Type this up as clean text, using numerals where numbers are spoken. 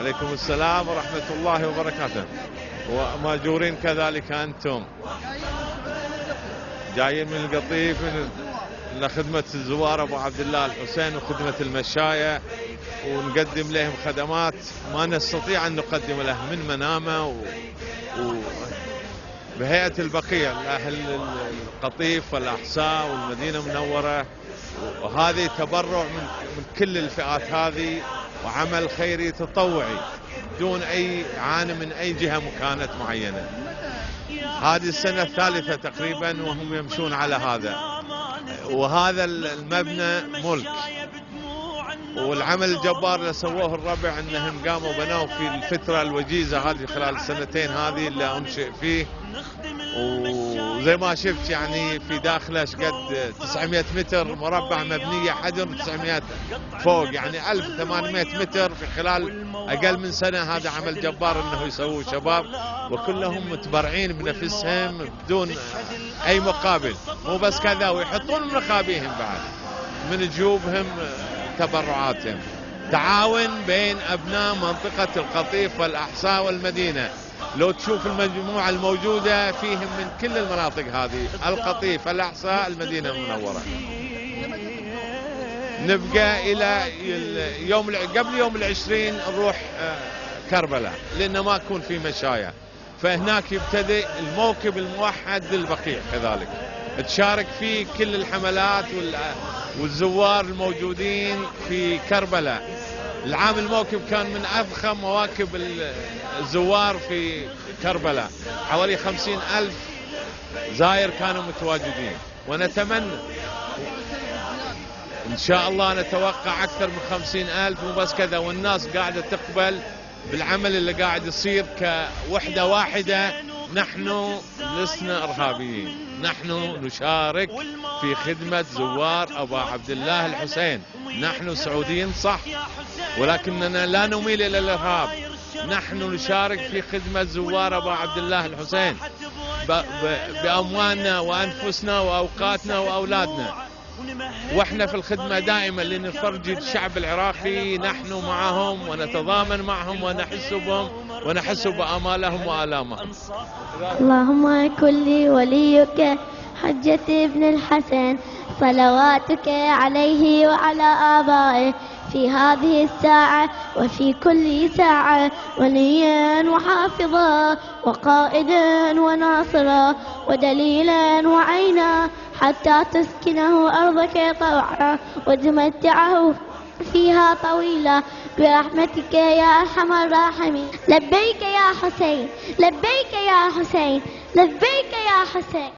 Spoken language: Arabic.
عليكم السلام ورحمة الله وبركاته. وماجورين كذلك أنتم، جايين من القطيف لخدمة الزوار أبو عبد الله الحسين وخدمة المشاية، ونقدم لهم خدمات ما نستطيع أن نقدم لهم من منامة بهيئة البقية لأهل القطيف والأحساء والمدينة المنورة. وهذه تبرع من كل الفئات هذه، وعمل خيري تطوعي دون أي عانى من أي جهة كانت معينة. هذه السنة الثالثة تقريبا وهم يمشون على هذا، وهذا المبنى ملك. والعمل الجبار اللي سووه الربع انهم قاموا بنوا في الفترة الوجيزة هذه خلال السنتين هذه اللي انشئ فيه. وزي ما شفت يعني في داخله قد 900 متر مربع مبنية حجر، 900 فوق يعني 1800 متر في خلال اقل من سنة. هذا عمل جبار انه يسووه شباب، وكلهم متبرعين بنفسهم بدون اي مقابل. مو بس كذا، ويحطون من رقابيهم بعد من جيوبهم تبرعاتهم. تعاون بين ابناء منطقة القطيف والاحساء والمدينة. لو تشوف المجموعة الموجودة فيهم من كل المناطق هذه، القطيف الاحساء المدينة المنورة. نبقى الى قبل يوم العشرين نروح كربلاء، لانه ما يكون في مشاية، فهناك يبتدئ الموكب الموحد للبقيع كذلك تشارك فيه كل الحملات والزوار الموجودين في كربلاء. العام الموكب كان من أضخم مواكب الزوار في كربلاء، حوالي 50,000 زائر كانوا متواجدين. ونتمنى إن شاء الله، نتوقع أكثر من 50,000. وبس كذا، والناس قاعدة تقبل بالعمل اللي قاعد يصير كوحدة واحدة. نحن لسنا إرهابيين، نحن نشارك في خدمة زوار أبو عبد الله الحسين. نحن سعوديين صح، ولكننا لا نميل إلى الإرهاب. نحن نشارك في خدمة زوار أبو عبد الله الحسين بأموالنا وأنفسنا وأوقاتنا وأولادنا، واحنا في الخدمة دائما لنفرج الشعب العراقي. نحن معهم ونتضامن معهم ونحس بهم ونحس بآمالهم وآلامهم. اللهم كن لي وليك حجة ابن الحسن، صلواتك عليه وعلى آبائه في هذه الساعة وفي كل ساعة، وليا وحافظا وقائدا وناصرا ودليلا وعينا، حتى تسكنه أرضك طوعا وتمتعه فيها طويلا برحمتك يا أرحم الراحمين. لبيك يا حسين، لبيك يا حسين، لبيك يا حسين.